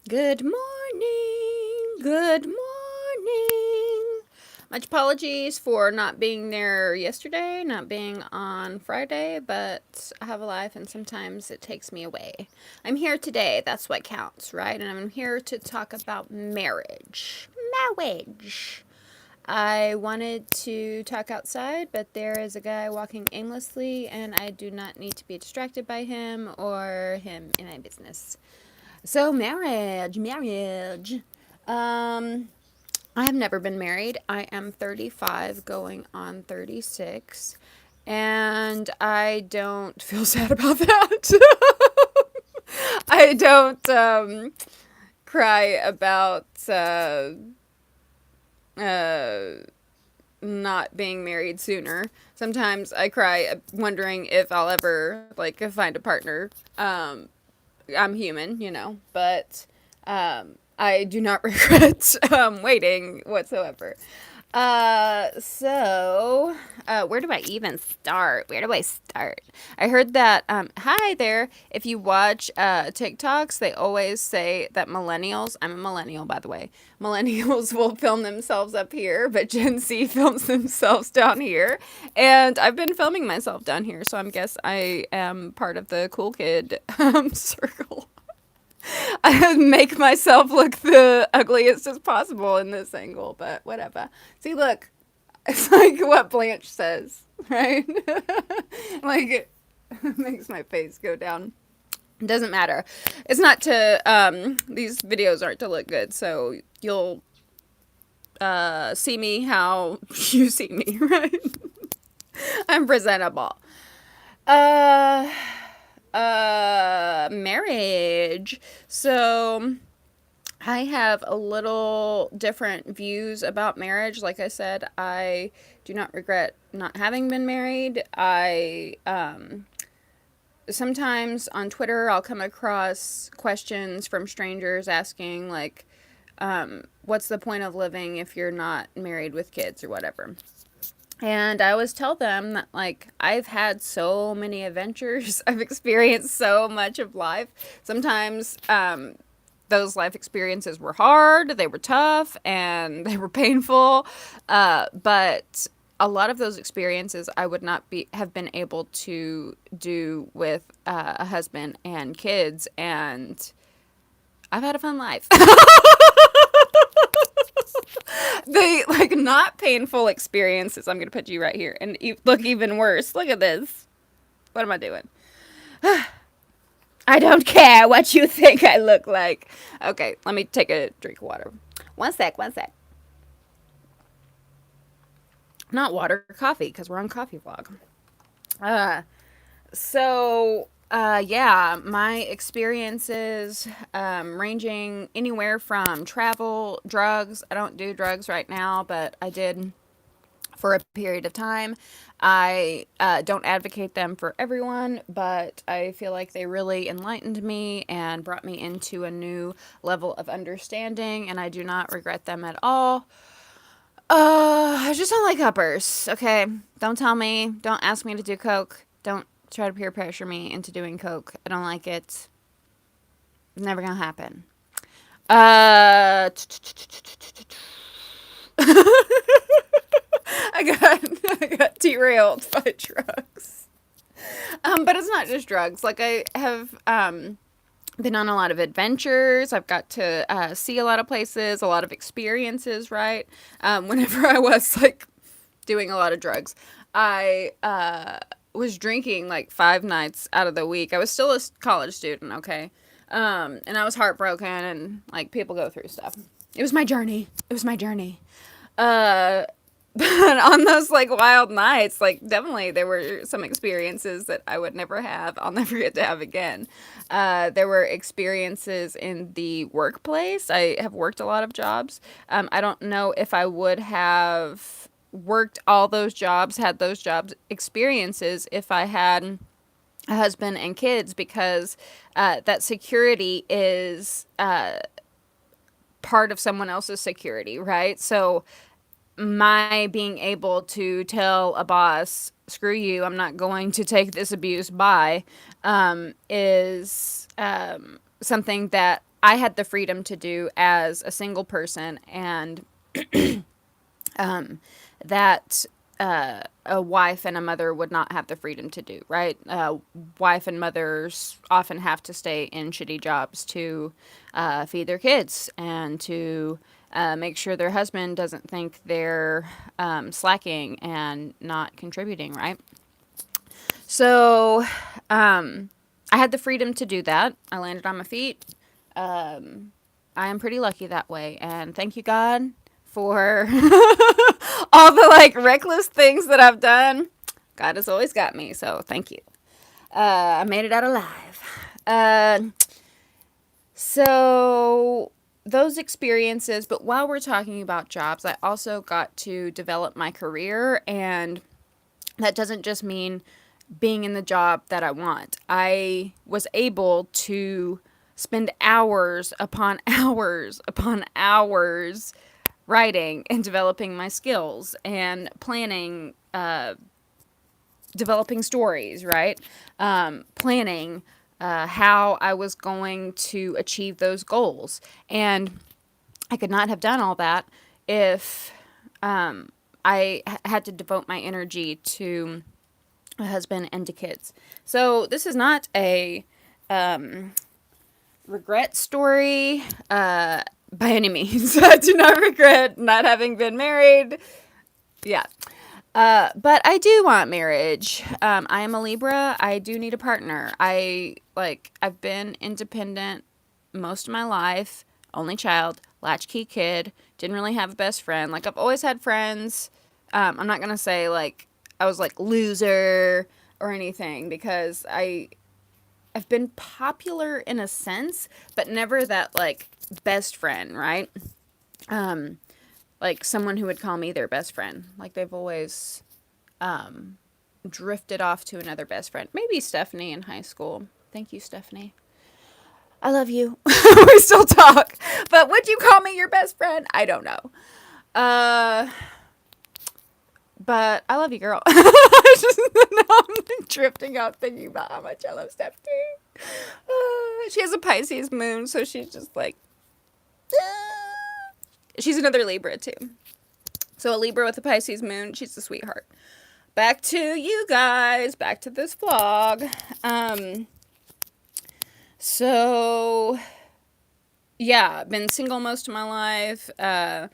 Good morning. Good morning. Much apologies for not being there yesterday, not being on Friday, but I have a life and sometimes it takes me away. I'm here today. That's what counts, right? And I'm here to talk about marriage. Marriage. I wanted to talk outside, but there is a guy walking aimlessly, and I do not need to be distracted by him or him in my business. So marriage. Um, I have never been married. I am 35 going on 36 and I don't feel sad about that. I don't cry about uh, not being married sooner. Sometimes I cry wondering if I'll ever like find a partner. I'm human, but I do not regret waiting whatsoever. Where do I even start? Where do I start? I heard that, hi there, if you watch TikToks, they always say that millennials, I'm a millennial by the way, millennials will film themselves up here, but Gen Z films themselves down here. And I've been filming myself down here, so I guess I am part of the cool kid circle. I make myself look the ugliest as possible in this angle, but whatever. See, look, it's like what Blanche says, right? Like it makes my face go down. It doesn't matter. It's not to these videos aren't to look good, so you'll see me how you see me, right? I'm presentable. Uh marriage. So I have a little different views about marriage. Like I said, I do not regret not having been married. I sometimes on Twitter I'll come across questions from strangers asking like what's the point of living if you're not married with kids or whatever. And I always tell them that, like, I've had so many adventures. I've experienced so much of life. Sometimes those life experiences were hard, they were tough, and they were painful. But a lot of those experiences I would not be have been able to do with a husband and kids. And I've had a fun life. The like not painful experiences. I'm gonna put you right here and look even worse. Look at this. What am I doing? I don't care what you think I look like. Okay, let me take a drink of water. One sec, one sec. Not water, coffee, because we're on coffee vlog. Uh, yeah, my experiences ranging anywhere from travel, drugs. I don't do drugs right now, but I did for a period of time. I don't advocate them for everyone, but I feel like they really enlightened me and brought me into a new level of understanding, and I do not regret them at all. I just don't like uppers, okay? Don't tell me, don't ask me to do coke. Don't try to peer pressure me into doing coke. I don't like it. It's never gonna happen. Uh, I got derailed by drugs. But it's not just drugs. Like I have been on a lot of adventures. I've got to see a lot of places, a lot of experiences. Right. Whenever I was like doing a lot of drugs, I was drinking like 5 nights out of the week. I was still a college student. Okay. And I was heartbroken and like people go through stuff. It was my journey. It was my journey. Uh, but on those like wild nights, like definitely there were some experiences that I would never have. I'll never get to have again. There were experiences in the workplace. I have worked a lot of jobs. I don't know if I would have worked all those jobs, had those jobs experiences if I had a husband and kids because that security is part of someone else's security, right? So my being able to tell a boss, screw you, I'm not going to take this abuse, bye, is something that I had the freedom to do as a single person, and that a wife and a mother would not have the freedom to do, right? Wife and mothers often have to stay in shitty jobs to feed their kids and to make sure their husband doesn't think they're slacking and not contributing, right? So I had the freedom to do that. I landed on my feet. I am pretty lucky that way. And thank you, God, for all the like reckless things that I've done. God has always got me. So thank you. I made it out alive. So those experiences, but while we're talking about jobs, I also got to develop my career, and that doesn't just mean being in the job that I want. I was able to spend hours upon hours upon hours writing and developing my skills and planning, developing stories, right? Planning how I was going to achieve those goals. And I could not have done all that if had to devote my energy to a husband and to kids. So this is not a regret story by any means. I do not regret not having been married. Yeah. But I do want marriage. I am a Libra. I do need a partner. I've been independent most of my life. Only child, latchkey kid. Didn't really have a best friend. Like, I've always had friends. I'm not gonna say like I was like loser or anything, because I've been popular in a sense, but never that like best friend, right? Like someone who would call me their best friend. Like, they've always drifted off to another best friend. Maybe Stephanie in high school. Thank you, Stephanie. I love you. We still talk. But would you call me your best friend? I don't know. But I love you, girl. Now I'm drifting out thinking about how much I love Stephanie. She has a Pisces moon, so she's just like... She's another Libra, too. So a Libra with a Pisces moon, she's a sweetheart. Back to you guys. Back to this vlog. So, yeah, been single most of my life. I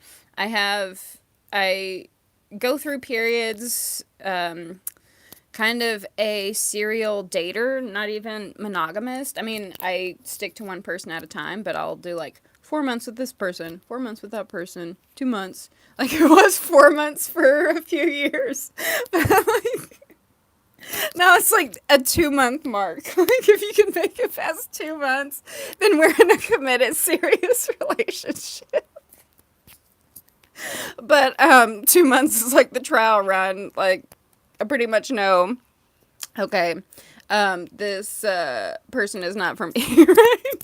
go through periods, kind of a serial dater, not even monogamous. I mean, I stick to one person at a time, but I'll do like 4 months with this person, 4 months with that person, 2 months. Like, it was 4 months for a few years. But like, now it's like a 2-month mark. Like, if you can make it past 2 months, then we're in a committed, serious relationship. But 2 months is like the trial run. Like, I pretty much know, okay, this person is not for me, right?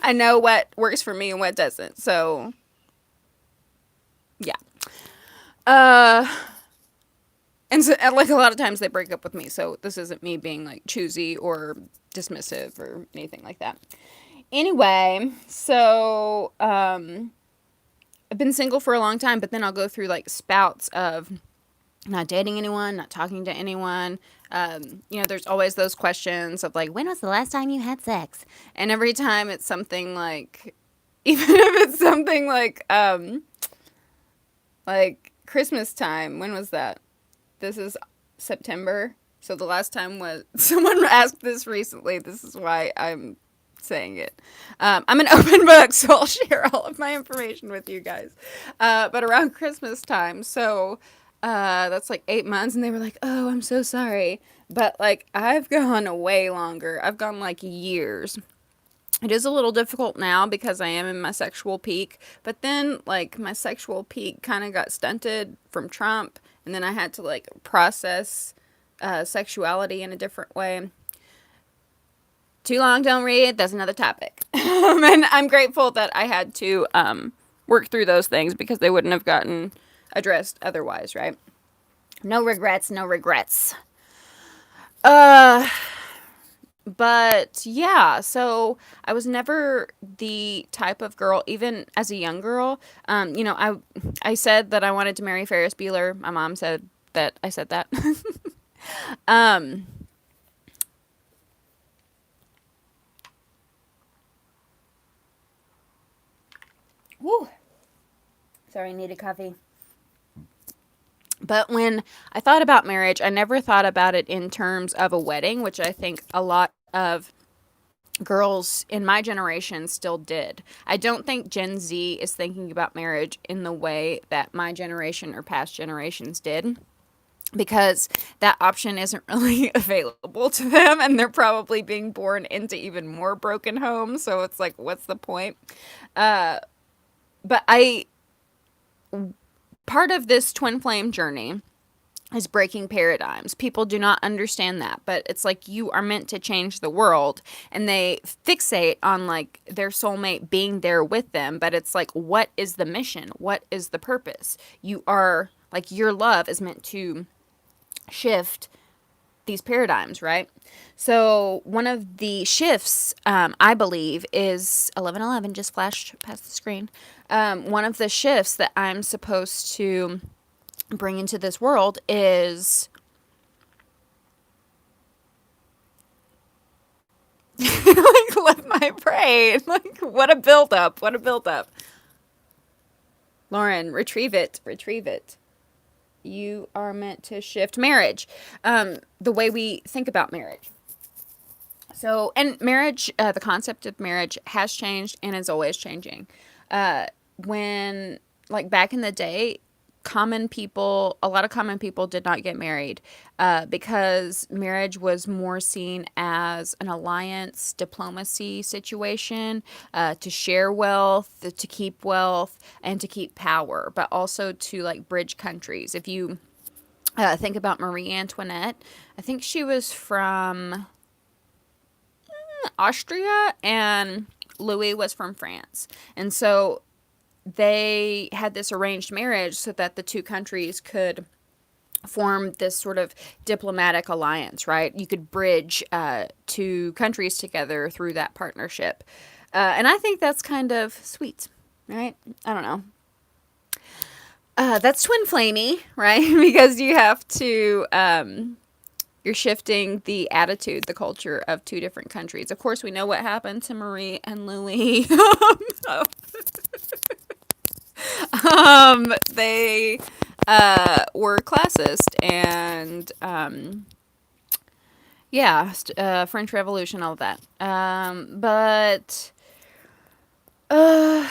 I know what works for me and what doesn't. So, yeah. And so, like, a lot of times they break up with me. So this isn't me being like choosy or dismissive or anything like that. Anyway, so I've been single for a long time, but then I'll go through like spouts of not dating anyone, not talking to anyone. There's always those questions of like, when was the last time you had sex? And every time it's something like, even if it's something like Christmas time, when was that? This is September. So the last time was, someone asked this recently. This is why I'm saying it. I'm an open book, so I'll share all of my information with you guys. But around Christmas time, so that's like 8 months, and they were like, oh, I'm so sorry. But like, I've gone way longer. I've gone like years. It is a little difficult now because I am in my sexual peak, but then like my sexual peak kind of got stunted from Trump, and then I had to like process sexuality in a different way. Too long, don't read. That's another topic. And I'm grateful that I had to work through those things because they wouldn't have gotten addressed otherwise, right? No regrets, no regrets. But yeah, so I was never the type of girl, even as a young girl. I said that I wanted to marry Ferris Bueller. My mom said that I said that. um, Woo. Sorry, I need a coffee. But when I thought about marriage, I never thought about it in terms of a wedding, which I think a lot of girls in my generation still did. I don't think Gen Z is thinking about marriage in the way that my generation or past generations did, because that option isn't really available to them, and they're probably being born into even more broken homes. So it's like, what's the point? But I part of this twin flame journey is breaking paradigms. People do not understand that, but it's like you are meant to change the world, and they fixate on like their soulmate being there with them, but it's like, what is the mission? What is the purpose? You are like, your love is meant to shift these paradigms, right? So one of the shifts, I believe, is 11:11. Just flashed past the screen. One of the shifts that I'm supposed to bring into this world is like, let my brain, like, what a build up, what a build up. Lauren, retrieve it, retrieve it. You are meant to shift marriage, the way we think about marriage. So, and marriage, the concept of marriage has changed and is always changing. When, like, back in the day, a lot of common people did not get married, because marriage was more seen as an alliance diplomacy situation, to share wealth, to keep wealth, and to keep power, but also to like bridge countries. If you think about Marie Antoinette, I think she was from Austria, and Louis was from France. And so they had this arranged marriage so that the two countries could form this sort of diplomatic alliance, right? You could bridge two countries together through that partnership. And I think that's kind of sweet, right? I don't know. That's twin flamey, right? Because you have to, you're shifting the attitude, the culture of two different countries. Of course, we know what happened to Marie and Louis. They were classist, and yeah, French Revolution, all of that. But uh,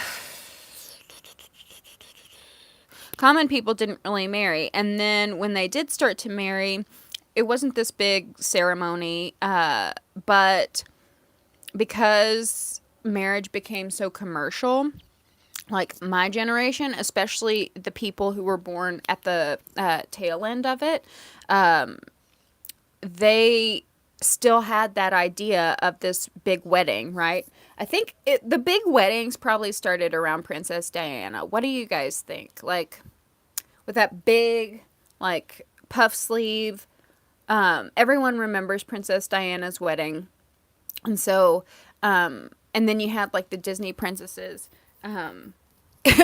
common people didn't really marry, and then when they did start to marry, it wasn't this big ceremony, but because marriage became so commercial, like my generation, especially the people who were born at the tail end of it, they still had that idea of this big wedding, right? I think the big weddings probably started around Princess Diana. What do you guys think? Like, with that big, like, puff sleeve. Everyone remembers Princess Diana's wedding. And so, and then you had like the Disney princesses.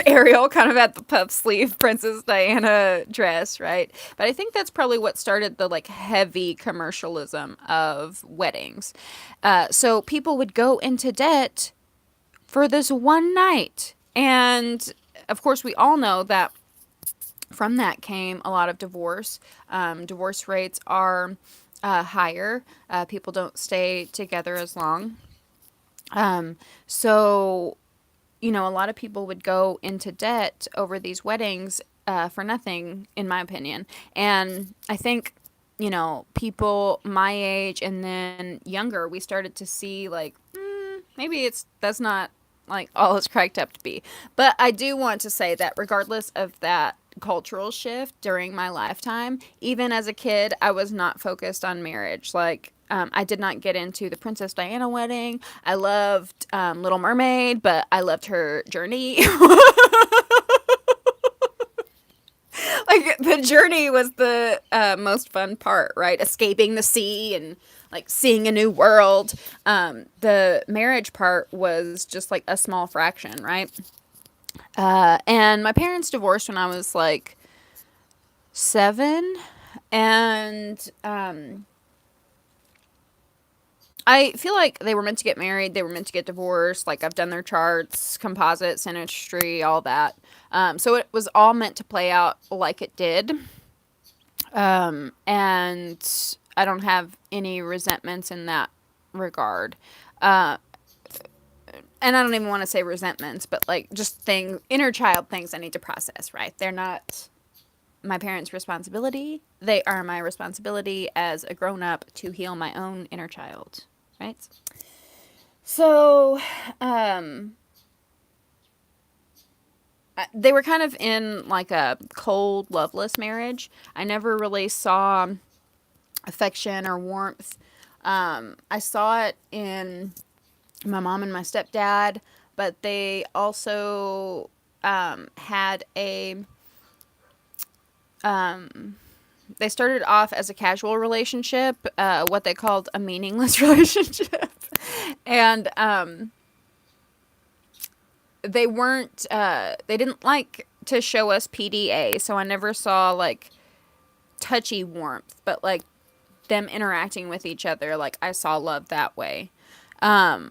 Ariel kind of had the puff sleeve Princess Diana dress, right? But I think that's probably what started the like heavy commercialism of weddings. So people would go into debt for this one night. And of course, we all know that from that came a lot of divorce. Divorce rates are higher. People don't stay together as long. So, a lot of people would go into debt over these weddings for nothing, in my opinion. And I think, people my age and then younger, we started to see like, maybe that's not like all it's cracked up to be. But I do want to say that regardless of that cultural shift during my lifetime, even as a kid, I was not focused on marriage. Like, I did not get into the Princess Diana wedding. I loved Little Mermaid, but I loved her journey. Like, the journey was the most fun part, right? Escaping the sea and like seeing a new world. The marriage part was just like a small fraction, right? And my parents divorced when I was like 7, and I feel like they were meant to get married. They were meant to get divorced. Like, I've done their charts, composite, synastry, all that. So it was all meant to play out like it did. And I don't have any resentments in that regard. Uh, and I don't even want to say resentments, but like just inner child things I need to process, right? They're not my parents' responsibility. They are my responsibility as a grown up to heal my own inner child, right? So, they were kind of in like a cold, loveless marriage. I never really saw affection or warmth. I saw it in my mom and my stepdad, but they also had a they started off as a casual relationship, what they called a meaningless relationship. And they didn't like to show us PDA, so I never saw like touchy warmth, but like them interacting with each other, like I saw love that way. Like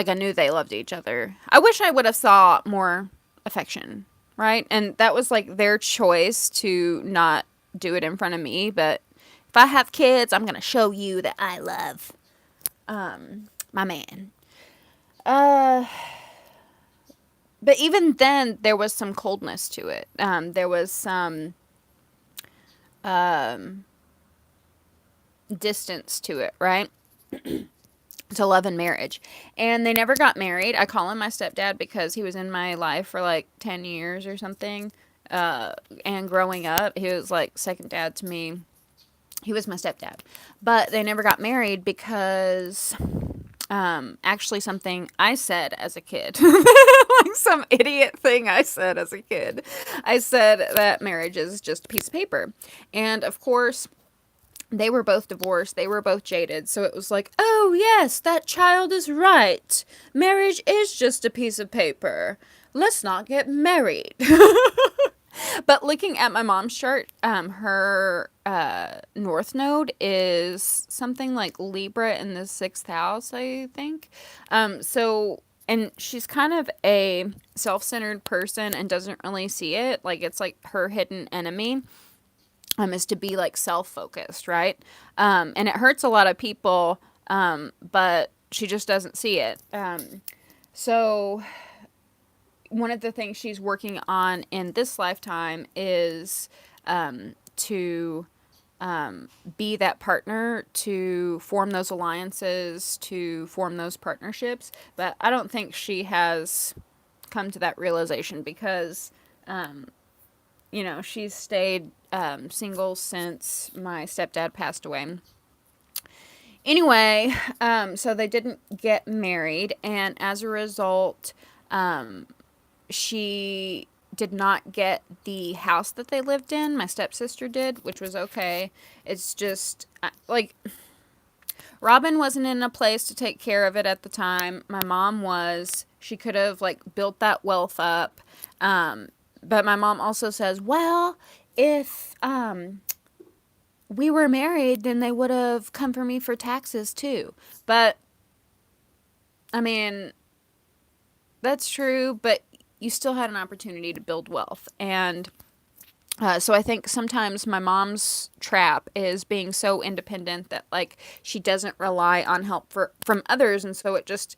I knew they loved each other. I wish I would have saw more affection, right? And that was like their choice to not do it in front of me, but if I have kids, I'm going to show you that I love my man. But even then there was some coldness to it. There was some distance to it, right? To love and marriage. And they never got married. I call him my stepdad because he was in my life for like 10 years or something. And growing up, he was like second dad to me. He was my stepdad. But they never got married because actually something I said as a kid. Like some idiot thing I said as a kid. I said that marriage is just a piece of paper. And of course, they were both divorced. They were both jaded. So it was like, oh, yes, that child is right. Marriage is just a piece of paper. Let's not get married. But looking at my mom's chart, her north node is something like Libra in the 6th house, I think. And she's kind of a self-centered person and doesn't really see it. Like, it's like her hidden enemy. Is to be like self-focused, right? And it hurts a lot of people, but she just doesn't see it. So one of the things she's working on in this lifetime is to be that partner, to form those alliances, to form those partnerships. But I don't think she has come to that realization because she's stayed single since my stepdad passed away. Anyway, so they didn't get married, and as a result, she did not get the house that they lived in. My stepsister did, which was okay. It's just, like, Robin wasn't in a place to take care of it at the time. My mom was. She could have, like, built that wealth up. But my mom also says, well, if we were married, then they would have come for me for taxes too. But, I mean, that's true, but you still had an opportunity to build wealth. And so I think sometimes my mom's trap is being so independent that, like, she doesn't rely on help from others. And so it just,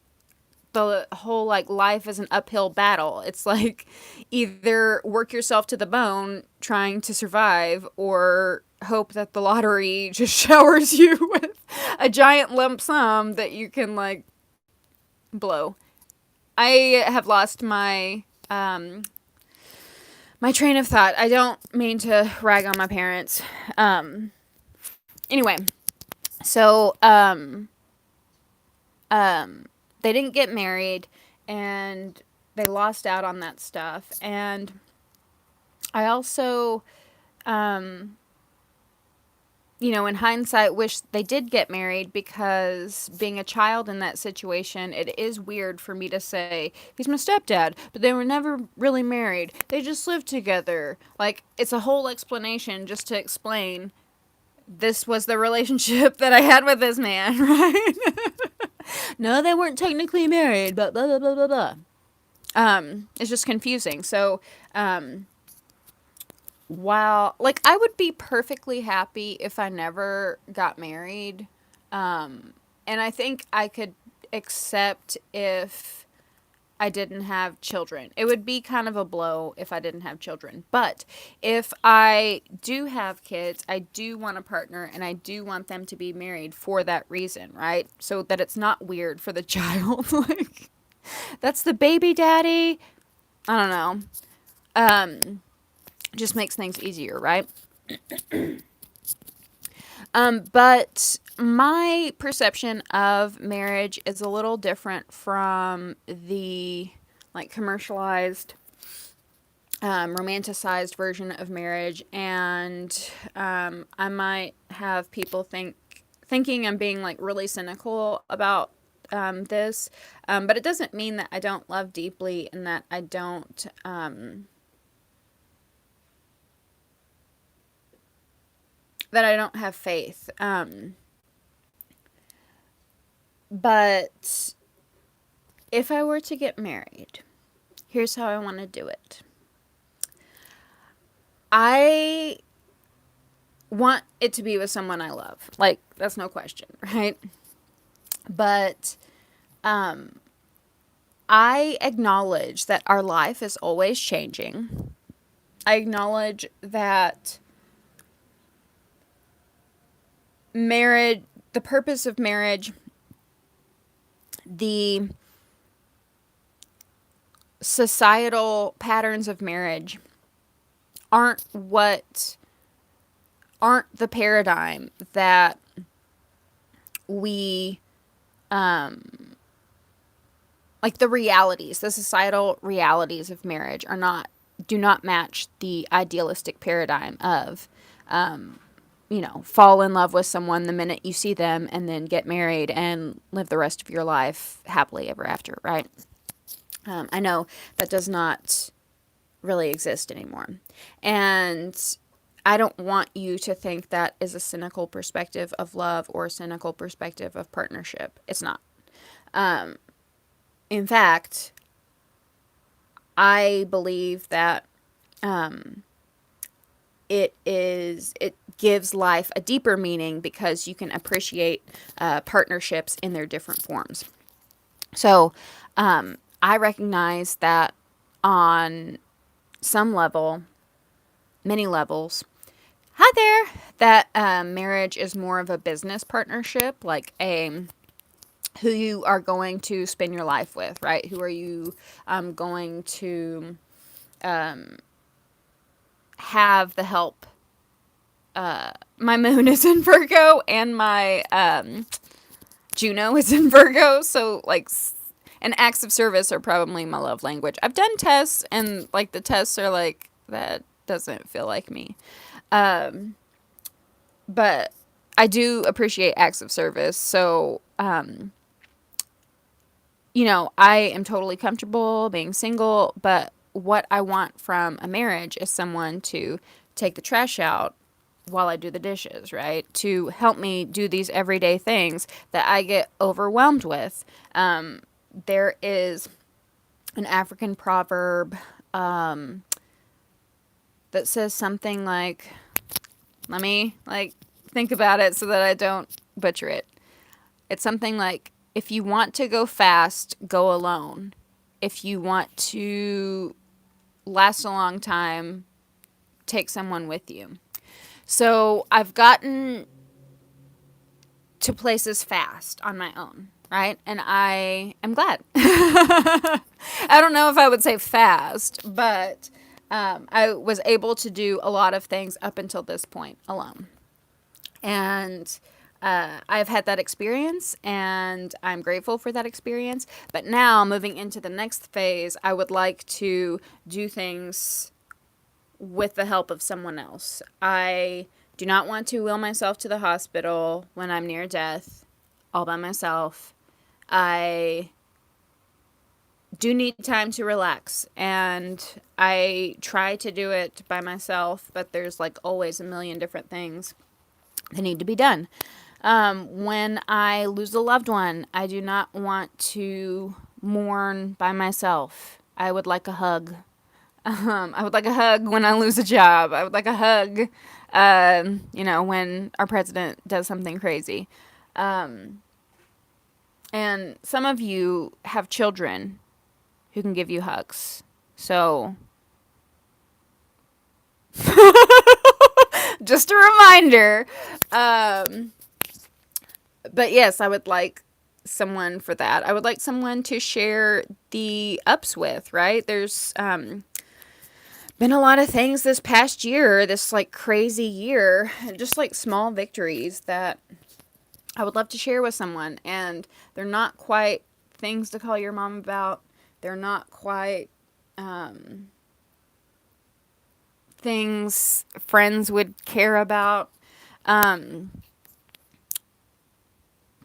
the whole like life is an uphill battle. It's like either work yourself to the bone trying to survive or hope that the lottery just showers you with a giant lump sum that you can like blow. I have lost my my train of thought. I don't mean to rag on my parents. Anyway, so they didn't get married, and they lost out on that stuff. And I also, in hindsight, wish they did get married, because being a child in that situation, it is weird for me to say, he's my stepdad, but they were never really married. They just lived together. Like, it's a whole explanation just to explain this was the relationship that I had with this man, right? No, they weren't technically married, but blah, blah, blah, blah, blah. It's just confusing. So, while, like, I would be perfectly happy if I never got married. And I think I could accept if I didn't have children. It would be kind of a blow if I didn't have children. But if I do have kids, I do want a partner, and I do want them to be married for that reason, right? So that it's not weird for the child. Like, that's the baby daddy. I don't know. Just makes things easier, right? But my perception of marriage is a little different from the, like, commercialized, romanticized version of marriage, and I might have people thinking I'm being, like, really cynical about this, but it doesn't mean that I don't love deeply, and that I don't have faith. But if I were to get married, here's how I want to do it. I want it to be with someone I love. Like, that's no question, right? But I acknowledge that our life is always changing. I acknowledge that marriage, the purpose of marriage, the societal patterns of marriage aren't the paradigm that we, like, the societal realities of marriage do not match the idealistic paradigm of, fall in love with someone the minute you see them, and then get married and live the rest of your life happily ever after, right? I know that does not really exist anymore. And I don't want you to think that is a cynical perspective of love or a cynical perspective of partnership. It's not. In fact, I believe that it gives life a deeper meaning, because you can appreciate partnerships in their different forms. So I recognize that on some level, many levels, hi there, that marriage is more of a business partnership, like who you are going to spend your life with, right? Who are you going to have the help. My moon is in Virgo, and my Juno is in Virgo, so, like, and acts of service are probably my love language. I've done tests, and, like, the tests are like, that doesn't feel like me. But I do appreciate acts of service, so I am totally comfortable being single, but what I want from a marriage is someone to take the trash out while I do the dishes, right? To help me do these everyday things that I get overwhelmed with. There is an African proverb that says something like, let me, like, think about it so that I don't butcher it. It's something like, if you want to go fast, go alone. If you want to last a long time, take someone with you. So I've gotten to places fast on my own, right? And I am glad. I don't know if I would say fast, but I was able to do a lot of things up until this point alone. And I've had that experience, and I'm grateful for that experience. But now, moving into the next phase, I would like to do things with the help of someone else. I do not want to wheel myself to the hospital when I'm near death all by myself. I do need time to relax, and I try to do it by myself, but there's like always a million different things that need to be done. When I lose a loved one, I do not want to mourn by myself. I would like a hug. I would like a hug when I lose a job. I would like a hug, when our president does something crazy. And some of you have children who can give you hugs. So, just a reminder. But yes, I would like someone for that. I would like someone to share the ups with, right? There's been a lot of things this past year, this like crazy year, just like small victories that I would love to share with someone. And they're not quite things to call your mom about. They're not quite things friends would care about.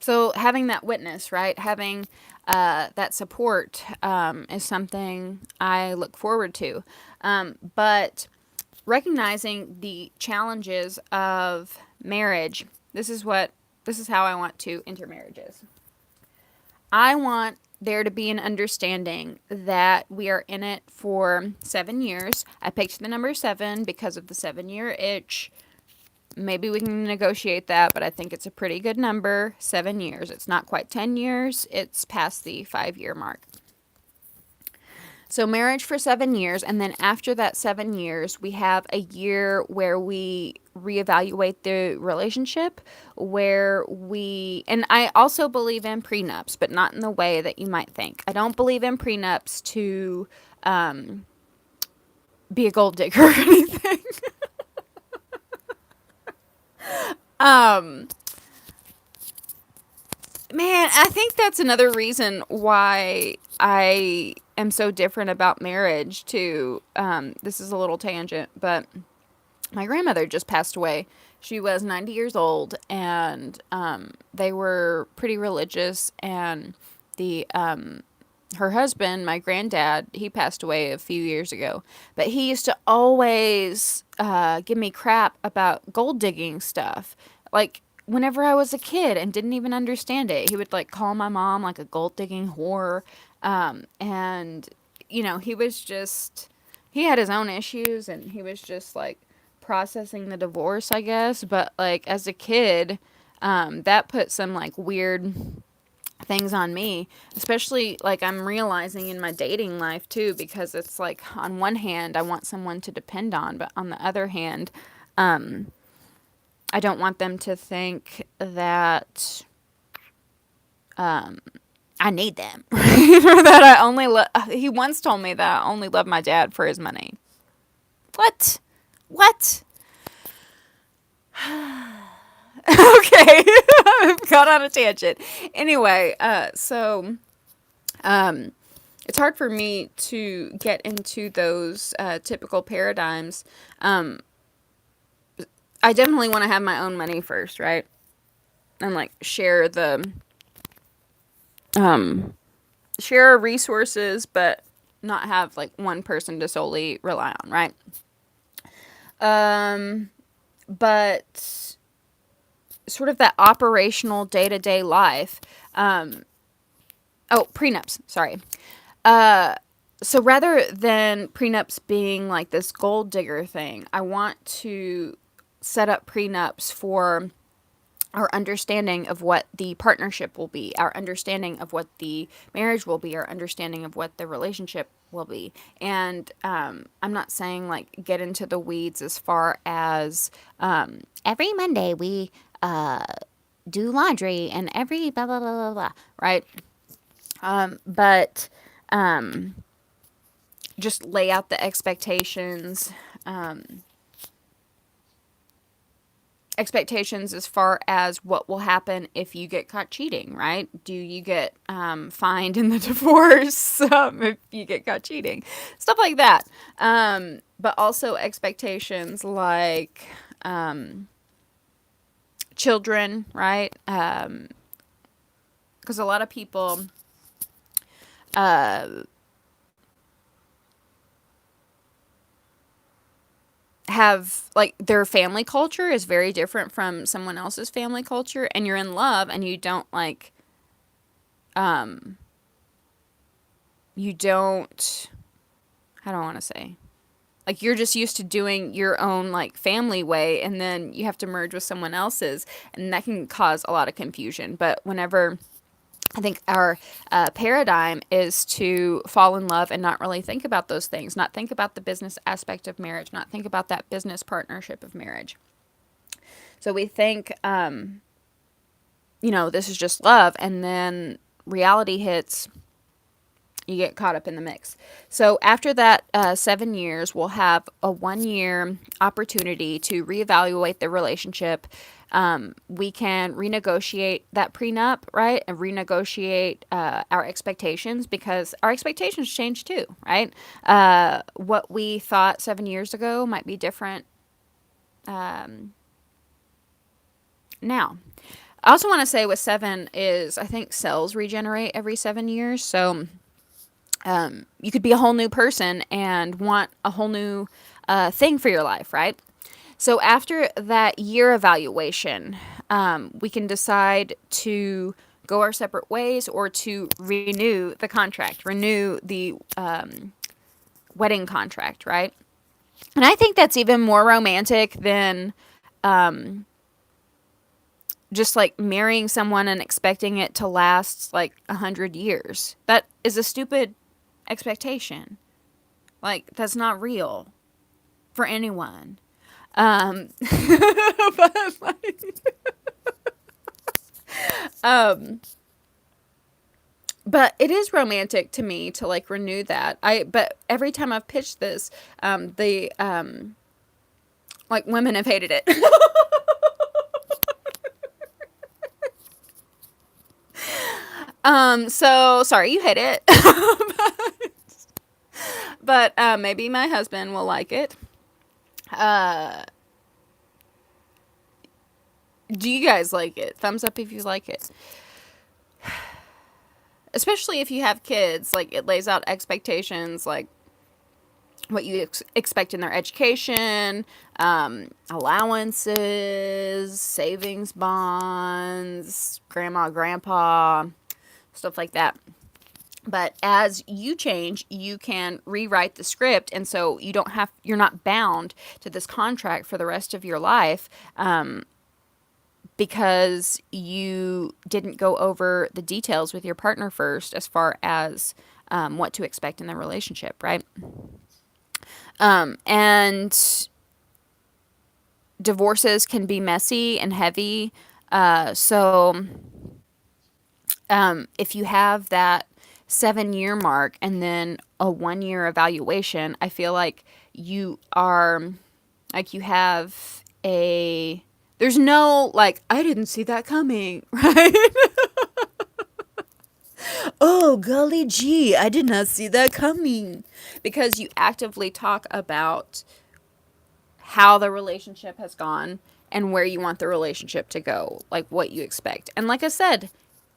So having that witness, right? Having that support is something I look forward to. But recognizing the challenges of marriage, this is how I want to enter marriages. I want there to be an understanding that we are in it for 7 years. I picked the number 7 because of the 7-year itch. Maybe we can negotiate that, but I think it's a pretty good number. 7 years. It's not quite 10 years. It's past the 5-year mark. So marriage for 7 years, and then after that 7 years, we have a year where we reevaluate the relationship, and I also believe in prenups, but not in the way that you might think. I don't believe in prenups to be a gold digger or anything. Man, I think that's another reason why I am so different about marriage too. This is a little tangent, but my grandmother just passed away. She was 90 years old, and they were pretty religious, and the her husband, my granddad, he passed away a few years ago, but he used to always give me crap about gold digging stuff. Like, whenever I was a kid and didn't even understand it, he would like call my mom like a gold digging whore. And, he had his own issues, and he was just like processing the divorce, I guess. But like as a kid, that put some like weird things on me, especially like I'm realizing in my dating life too, because it's like on one hand I want someone to depend on, but on the other hand, I don't want them to think that I need them, right? Or that I only he once told me that I only love my dad for his money. What? Okay. I've gone on a tangent. Anyway, so it's hard for me to get into those typical paradigms. I definitely want to have my own money first, right? And like share resources, but not have like one person to solely rely on, right? But sort of that operational day-to-day life. Prenups, sorry. So rather than prenups being like this gold digger thing, I want to set up prenups for our understanding of what the partnership will be, our understanding of what the marriage will be, our understanding of what the relationship will be. And I'm not saying like get into the weeds as far as every Monday we do laundry and every blah, blah, blah, blah, blah, right? But just lay out the expectations, expectations as far as what will happen if you get caught cheating, right? Do you get fined in the divorce if you get caught cheating? Stuff like that. But also expectations like children, right? Because a lot of people have like their family culture is very different from someone else's family culture, and you're in love and you don't like you don't how do I want to say, like you're just used to doing your own like family way, and then you have to merge with someone else's, and that can cause a lot of confusion. But whenever I think our paradigm is to fall in love and not really think about those things, not think about the business aspect of marriage, not think about that business partnership of marriage. So we think, this is just love, and then reality hits, you get caught up in the mix. So after that 7 years, we'll have a 1 year opportunity to reevaluate the relationship. We can renegotiate that prenup, right? And renegotiate our expectations, because our expectations change too, right? What we thought 7 years ago might be different now. I also want to say with 7 is I think cells regenerate every 7 years. So you could be a whole new person and want a whole new thing for your life, right? So after that year evaluation, we can decide to go our separate ways or to renew the contract, renew the wedding contract, right? And I think that's even more romantic than just like marrying someone and expecting it to last like 100 years. That is a stupid expectation. Like, that's not real for anyone. But like, but it is romantic to me to like renew that. But every time I've pitched this, the like women have hated it. So sorry you hate it. But maybe my husband will like it. Do you guys like it? Thumbs up if you like it. Especially if you have kids, like it lays out expectations, like what you expect in their education, allowances, savings bonds, grandma, grandpa, stuff like that. But as you change, you can rewrite the script, and so you're not bound to this contract for the rest of your life, because you didn't go over the details with your partner first as far as what to expect in the relationship, right? And divorces can be messy and heavy. So if you have that 7 year mark and then a 1 year evaluation, I feel like you have there's no, like, I didn't see that coming, right? Oh, golly gee, I did not see that coming. Because you actively talk about how the relationship has gone and where you want the relationship to go, like what you expect. And like I said,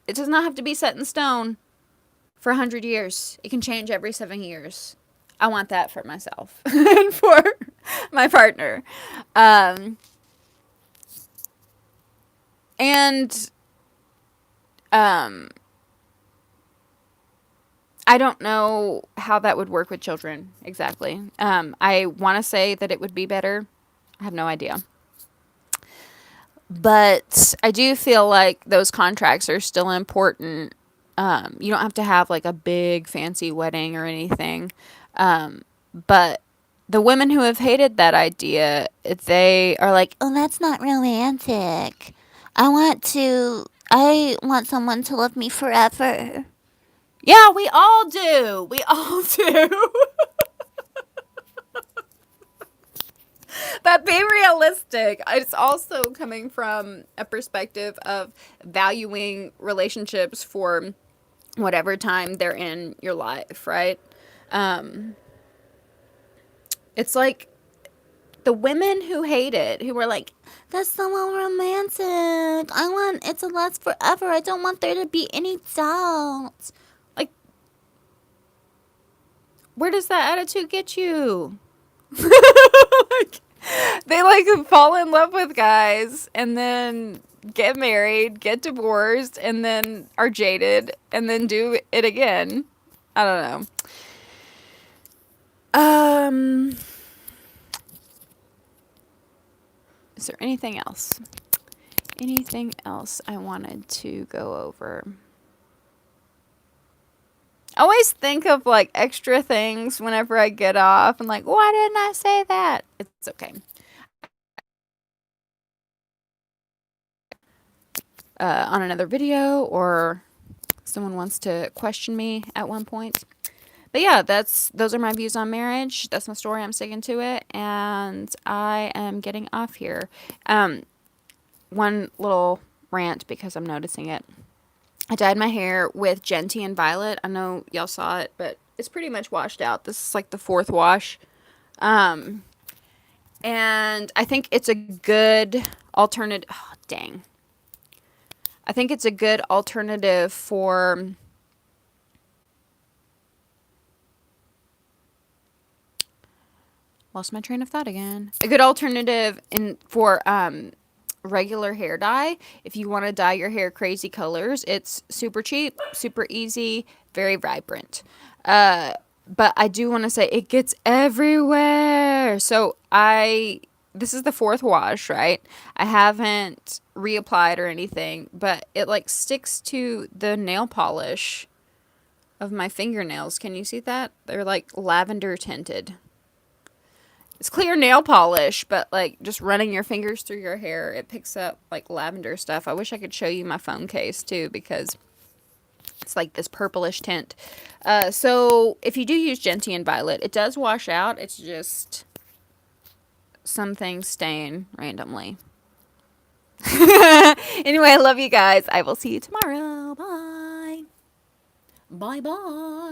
it does not have to be set in stone for 100 years. It can change every 7 years. I want that for myself and for my partner. And I don't know how that would work with children exactly. I want to say that it would be better. I have no idea. But I do feel like those contracts are still important. You don't have to have like a big fancy wedding or anything. But the women who have hated that idea, they are like, oh, that's not romantic. I want someone to love me forever. Yeah, we all do. We all do. But Be realistic. It's also coming from a perspective of valuing relationships for whatever time they're in your life, right? Um, it's like the women who hate it, who were like, that's so romantic. I want it to last forever. I don't want there to be any doubt. Like, where does that attitude get you? Like, they like fall in love with guys and then get married, get divorced, and then are jaded and then do it again. I don't know. Is there anything else? Anything else I wanted to go over? I always think of like extra things whenever I get off and like, why didn't I say that? It's okay. On another video, or someone wants to question me at one point. But yeah, those are my views on marriage. That's my story. I'm sticking to it, and I am getting off here. One little rant because I'm noticing it. I dyed my hair with Genti and Violet. I know y'all saw it, but it's pretty much washed out. This is like the fourth wash. And I think it's a good alternative. Oh, dang. I think it's a good alternative for lost my train of thought again. A good alternative for regular hair dye. If you want to dye your hair crazy colors, it's super cheap, super easy, very vibrant. But I do want to say it gets everywhere. So this is the fourth wash, right? I haven't reapplied or anything, but it like sticks to the nail polish of my fingernails. Can you see that? They're like lavender tinted. It's clear nail polish, but like just running your fingers through your hair, it picks up like lavender stuff. I wish I could show you my phone case too, because it's like this purplish tint. So if you do use Genti and Violet, it does wash out. It's just some things stain randomly. Anyway, I love you guys. I will see you tomorrow. Bye. Bye bye.